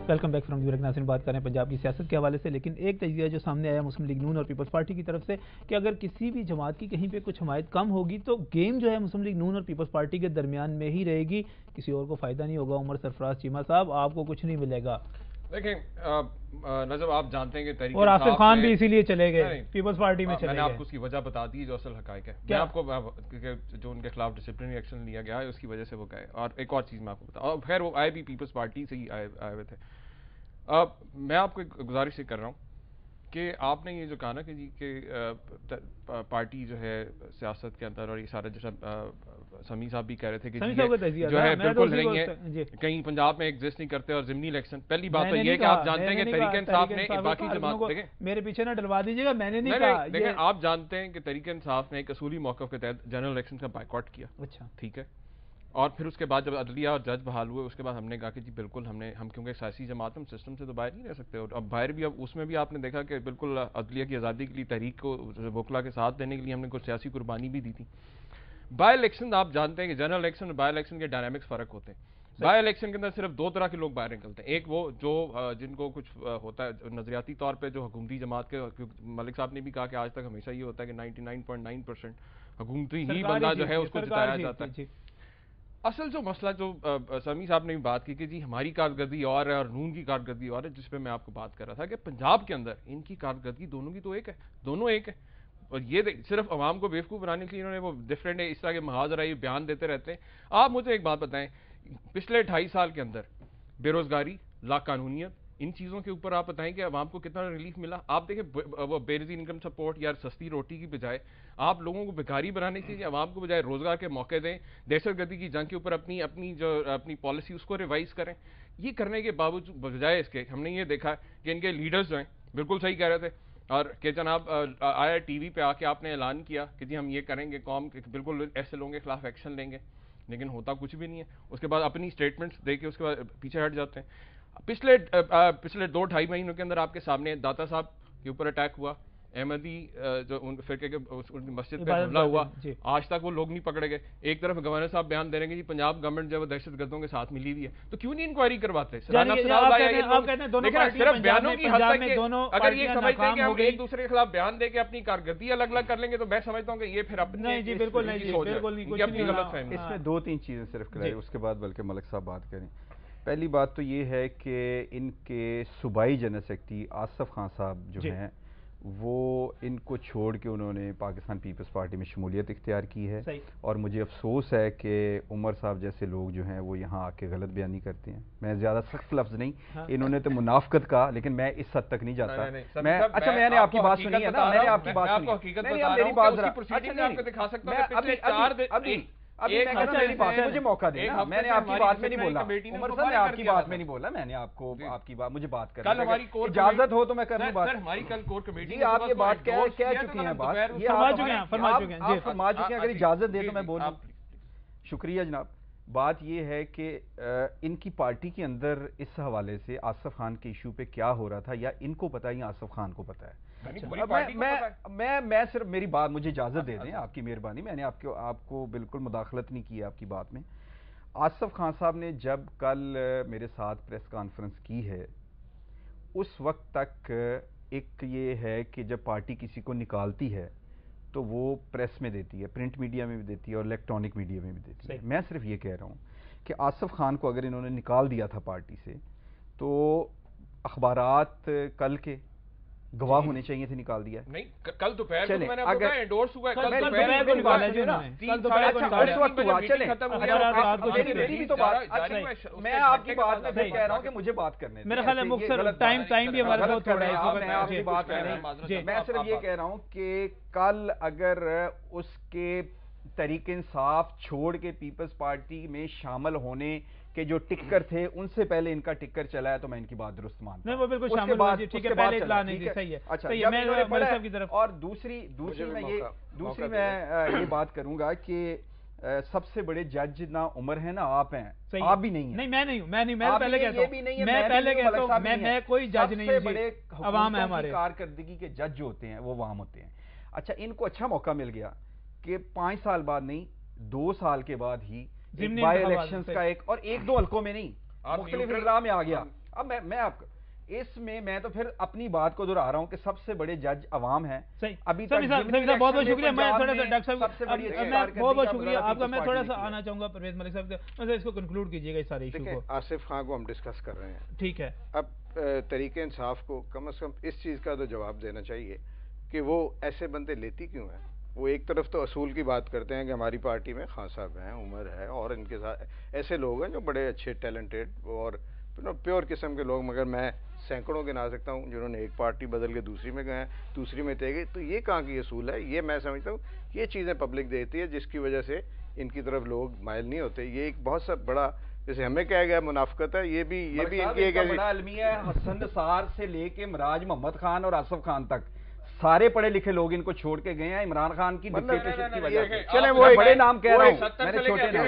Welcome back from York ناظرین. بات کریں پنجاب کی سیاست کے حوالے سے, لیکن ایک تجزیہ جو سامنے آیا مسلم لیگ نون اور پیپلز پارٹی کی طرف سے کہ اگر کسی بھی جماعت کی کہیں پہ کچھ حمایت کم ہوگی تو گیم جو ہے مسلم لیگ نون اور پیپلز پارٹی کے درمیان میں ہی رہے گی, کسی اور کو فائدہ نہیں ہوگا. عمر سرفراز چیمہ صاحب, آپ کو کچھ نہیں ملے گا. دیکھیں نجم, آپ جانتے ہیں کہ تحریک اور آصف خان بھی اسی لیے چلے گئے پیپلز پارٹی میں چلے گئے. میں نے آپ کو اس کی وجہ بتا دی جو اصل حقائق ہے. میں آپ کو جو ان کے خلاف ڈسپلنری ایکشن لیا گیا ہے اس کی وجہ سے وہ گئے. اور ایک اور چیز میں آپ کو بتا, اور خیر وہ آئے بھی پیپلز پارٹی سے ہی آئے ہوئے تھے. میں آپ کو ایک گزارش کر رہا ہوں کہ آپ نے یہ جو کہا نا کہ جی کہ پارٹی جو ہے سیاست کے اندر, اور یہ سارا جیسا سمیع صاحب بھی کہہ رہے تھے کہ جو ہے بالکل نہیں ہے, کہیں پنجاب میں ایگزسٹ نہیں کرتے. اور ضمنی الیکشن, پہلی بات تو یہ کہ آپ جانتے ہیں کہ تحریک انصاف نے باقی جماعت, دیکھیں میرے پیچھے نہ ڈلوا دیجیے گا, میں نے نہیں کہا. دیکھیں آپ جانتے ہیں کہ تحریک انصاف نے ایک اصولی موقف کے تحت جنرل الیکشن کا بائیکاٹ کیا. اچھا ٹھیک ہے. اور پھر اس کے بعد جب عدلیہ اور جج بحال ہوئے اس کے بعد ہم نے کہا کہ جی بالکل ہم کیونکہ سیاسی جماعت ہم سسٹم سے تو باہر نہیں رہ سکتے. اور اب باہر بھی, اب اس میں بھی آپ نے دیکھا کہ بالکل عدلیہ کی آزادی کے لیے تحریک کو وکلا کے ساتھ دینے کے لیے ہم نے کچھ سیاسی قربانی بھی دی تھی. بائی الیکشن آپ جانتے ہیں کہ جنرل الیکشن اور بائی الیکشن کے ڈائنامکس فرق ہوتے ہیں. بائی الیکشن کے اندر صرف دو طرح کے لوگ باہر نکلتے ہیں. ایک وہ جو جن کو کچھ ہوتا ہے نظریاتی طور پہ جو حکومتی جماعت کے, ملک صاحب نے بھی کہا کہ آج تک ہمیشہ یہ ہوتا ہے کہ 99.9% حکومتی ہی بندہ جو ہے اس کو جتایا جاتا ہے. اصل جو مسئلہ جو سمیع صاحب نے بھی بات کی کہ جی ہماری کارکردگی اور ہے اور نون کی کارکردگی اور ہے, جس پہ میں آپ کو بات کر رہا تھا کہ پنجاب کے اندر ان کی کارکردگی دونوں کی تو ایک ہے, دونوں ایک ہے. اور یہ صرف عوام کو بیوقوف بنانے کے لیے انہوں نے وہ ڈفرینٹ اس طرح کے محاذ رہی بیان دیتے رہتے ہیں. آپ مجھے ایک بات بتائیں, پچھلے 2.5 سال کے اندر بے روزگاری, لا قانونیت, ان چیزوں کے اوپر آپ بتائیں کہ عوام کو کتنا ریلیف ملا. آپ دیکھیں وہ بے نظیر انکم سپورٹ یا سستی روٹی کی بجائے آپ لوگوں کو بھکاری بنانے کے لیے عوام کو بجائے روزگار کے موقع دیں. دہشت گردی کی جنگ کے اوپر اپنی پالیسی اس کو ریوائز کریں. یہ کرنے کے باوجود بجائے اس کے ہم نے یہ دیکھا کہ ان کے لیڈرز جو ہیں بالکل صحیح کہہ رہے تھے, اور کہ جناب آیا ٹی وی پہ آ کے آپ نے اعلان کیا کہ جی ہم یہ کریں گے, قوم بالکل ایسے لوگوں کے خلاف ایکشن لیں گے, لیکن ہوتا کچھ بھی نہیں ہے. اس کے بعد اپنی اسٹیٹمنٹس دے کے اس کے بعد پیچھے ہٹ جاتے ہیں. پچھلے 2-2.5 مہینوں کے اندر آپ کے سامنے داتا صاحب کے اوپر اٹیک ہوا, احمدی جو ان فرقے کے مسجد پہ حملہ ہوا, آج تک وہ لوگ نہیں پکڑے گئے. ایک طرف گورنر صاحب بیان دے رہے ہیں کہ جی پنجاب گورنمنٹ جو ہے دہشت گردوں کے ساتھ ملی ہوئی ہے, تو کیوں نہیں انکوائری کرواتے؟ صرف بیانوں کی حد تک اگر یہ سمجھتے ہیں کہ ہم ایک دوسرے کے خلاف بیان دے کے اپنی کارکردگی الگ الگ کر لیں گے تو میں سمجھتا ہوں کہ یہ پھر اپنی غلط فہمی. اس میں 2-3 چیزیں صرف کرائے, اس کے بعد بلکہ ملک صاحب بات کریں. پہلی بات تو یہ ہے کہ ان کے صوبائی جنرل سیکرٹری آصف خان صاحب جو ہیں وہ ان کو چھوڑ کے انہوں نے پاکستان پیپلز پارٹی میں شمولیت اختیار کی ہے. اور مجھے افسوس ہے کہ عمر صاحب جیسے لوگ جو ہیں وہ یہاں آ کے غلط بیانی کرتے ہیں. میں زیادہ سخت لفظ نہیں, انہوں نے تو منافقت کہا, لیکن میں اس حد تک نہیں جاتا. اچھا میں نے آپ کی بات سنی ہے نا, میں نے آپ کی بات سنی, مجھے موقع دیں. میں نے آپ کی بات میں نہیں بولا عمر صاحب, میں آپ کی بات میں نہیں بولا, میں نے آپ کو آپ کی بات, مجھے بات کرنے اجازت ہو تو میں کروں بات. ہماری کل کور کمیٹی جی آپ یہ بات کہہ چکی ہیں, بات یہ آپ فرما چکے ہیں, اگر اجازت دے تو میں بولوں. شکریہ جناب. بات یہ ہے کہ ان کی پارٹی کے اندر اس حوالے سے آصف خان کے ایشو پہ کیا ہو رہا تھا, یا ان کو پتا ہے یا آصف خان کو پتا ہے. میں صرف میری بات, مجھے اجازت دے دیں, آپ کی مہربانی. میں نے آپ کو بالکل مداخلت نہیں کی آپ کی بات میں. آصف خان صاحب نے جب کل میرے ساتھ پریس کانفرنس کی ہے, اس وقت تک ایک یہ ہے کہ جب پارٹی کسی کو نکالتی ہے تو وہ پریس میں دیتی ہے, پرنٹ میڈیا میں بھی دیتی ہے اور الیکٹرانک میڈیا میں بھی دیتی ہے. میں صرف یہ کہہ رہا ہوں کہ آصف خان کو اگر انہوں نے نکال دیا تھا پارٹی سے تو اخبارات کل کے گواہ ہونے چاہیے تھے, نکال دیا نہیں. کل دوپہر کو میں نے آپ کو کہا انڈورس ہوا ہے, کل دوپہر کو نکالا جو نا, اس وقت ہوا. چلیں میری بھی تو بات, میں آپ کی بات میں پھر کہہ رہا ہوں کہ مجھے بات کرنے دیں. میرا خیال ہے مختصر ٹائم بھی ہمارے پاس تھوڑا ہے, میں آپ کی بات کر رہا ہوں. میں صرف یہ کہہ رہا ہوں کہ کل اگر اس کے تحریک انصاف چھوڑ کے پیپلز پارٹی میں شامل ہونے کہ جو ٹکر تھے ان سے پہلے ان کا ٹکر چلا ہے تو میں ان کی بات درست مانتا ہوں. نہیں وہ بالکل شامل ہوا, ٹھیک ہے, پہلے اطلاع نہیں دی, صحیح ہے. اچھا میں ملک صاحب کی طرف, اور دوسری میں یہ بات کروں گا کہ سب سے بڑے جج نہ عمر ہیں نہ آپ ہیں, آپ بھی نہیں ہیں. نہیں میں نہیں ہوں, میں پہلے کہتا ہوں, میں پہلے کہتا ہوں, میں کوئی جج نہیں ہوں. بڑے عوام ہے ہمارے, کارکردگی کے جج جو ہوتے ہیں وہ عوام ہوتے ہیں. اچھا ان کو اچھا موقع مل گیا کہ 5 سال بعد نہیں 2 سال کے بعد ہی بائی الیکشنز کا ایک 2 حلقوں میں نہیں مختلف اضلاع میں آ گیا. اب میں آپ اس میں تو پھر اپنی بات کو دہرا رہا ہوں کہ سب سے بڑے جج عوام ہیں. ابھی تک بہت بہت شکریہ. میں تھوڑا سا ڈاکٹر صاحب بہت بہت شکریہ آپ کا. میں تھوڑا سا آنا چاہوں گا پرویز ملک صاحب, اس کو کنکلوڈ کیجیے گا اس سارے ایشو کو. آصف خان کو ہم ڈسکس کر رہے ہیں, ٹھیک ہے. اب تحریک انصاف کو کم از کم اس چیز کا تو جواب دینا چاہیے کہ وہ ایسے بندے لیتی کیوں ہیں. وہ ایک طرف تو اصول کی بات کرتے ہیں کہ ہماری پارٹی میں خان صاحب ہیں, عمر ہے, اور ان کے ساتھ ایسے لوگ ہیں جو بڑے اچھے ٹیلنٹڈ اور پیور قسم کے لوگ, مگر میں سینکڑوں گنا سکتا ہوں جنہوں نے ایک پارٹی بدل کے دوسری میں گئے, دوسری میں تے گئے. تو یہ کہاں کی اصول ہے؟ یہ میں سمجھتا ہوں یہ چیزیں پبلک دیتی ہے جس کی وجہ سے ان کی طرف لوگ مائل نہیں ہوتے. یہ ایک بہت سا بڑا, جیسے ہمیں کہا گیا منافقت ہے, یہ بھی ان کی ایک بڑا المیہ ہے. حسن نثار سے لے کے مراج محمد خان اور آصف خان تک سارے پڑھے لکھے لوگ ان کو چھوڑ کے گئے ہیں عمران خان کی ڈکٹیٹرشپ کی وجہ سے. چلیں وہ بڑے نام کہہ رہا ہوں, میں نے چھوٹے نام.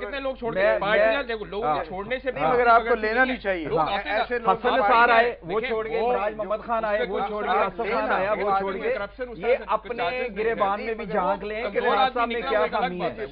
کتنے لوگ چھوڑ گئے پارٹیاں, لوگوں کو چھوڑنے سے مگر آپ کو لینا نہیں چاہیے. حسن نثار آئے وہ چھوڑ گئے, مراج محمد خان آئے وہ چھوڑ گئے, آصف خان آیا وہ چھوڑ گئے. یہ اپنے گریبان میں بھی جھانک لیں کہ خان صاحب میں کیا خامی ہے,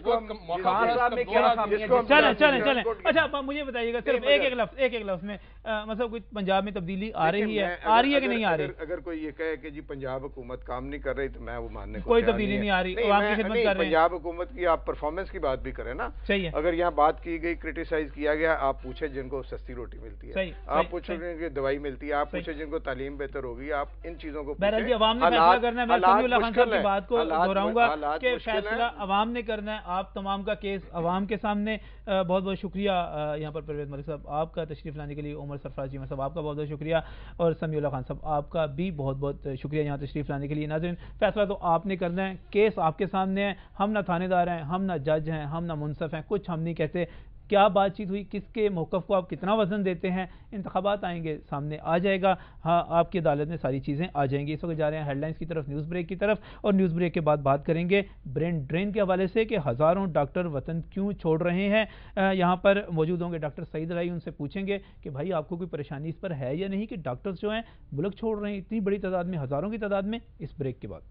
خان صاحب میں کیا خامی ہے. چلیں. اچھا مجھے بتائیے گا صرف ایک ایک لفظ میں, مطلب کوئی پنجاب میں تبدیلی آ رہی ہے کہ نہیں آ رہی؟ اگر کوئی یہ کہے کہ جی پنجاب حکومت کام نہیں کر رہی تو میں وہ ماننے کو کوئی تبدیلی نہیں آ رہی, عوام کی خدمت کر رہے ہیں. پنجاب حکومت کی آپ پرفارمنس کی بات بھی کریں نا, صحیح ہے. اگر یہاں بات کی گئی, کرٹیسائز کیا گیا, آپ پوچھیں جن کو سستی روٹی ملتی ہے, آپ پوچھیں جن کو دوائی ملتی ہے, آپ پوچھیں جن کو تعلیم بہتر ہوگی, آپ ان چیزوں کو بہرحال جی عوام نے فیصلہ کرنا ہے. میں سمیع اللہ خان صاحب کی بات کو دہراؤں گا کہ فیصلہ عوام نے کرنا ہے. آپ تمام کا کیس عوام کے سامنے. بہت بہت شکریہ یہاں پر پرویز ملک صاحب آپ کا تشریف لانے کے لیے. عمر سرفراز چیمہ صاحب آپ کا بہت بہت شکریہ, اور سمیع اللہ خان صاحب آپ کا بھی بہت بہت شکریہ یہاں تشریف لانے کے لیے. ناظرین, فیصلہ تو آپ نے کرنا ہے, کیس آپ کے سامنے ہے. ہم نہ تھانے دار ہیں, ہم نہ جج ہیں, ہم نہ منصف ہیں, کچھ ہم نہیں کہتے. کیا بات چیت ہوئی, کس کے موقف کو آپ کتنا وزن دیتے ہیں, انتخابات آئیں گے, سامنے آ جائے گا. ہاں, آپ کی عدالت میں ساری چیزیں آ جائیں گی. اس وقت جا رہے ہیں ہیڈ لائنز کی طرف, نیوز بریک کی طرف, اور نیوز بریک کے بعد بات کریں گے برین ڈرین کے حوالے سے کہ ہزاروں ڈاکٹر وطن کیوں چھوڑ رہے ہیں. یہاں پر موجود ہوں گے ڈاکٹر سعید علائی, ان سے پوچھیں گے کہ بھائی آپ کو کوئی پریشانی اس پر ہے یا نہیں کہ ڈاکٹرز جو ہیں ملک چھوڑ رہے ہیں اتنی بڑی تعداد میں, ہزاروں کی تعداد میں. اس بریک کے بعد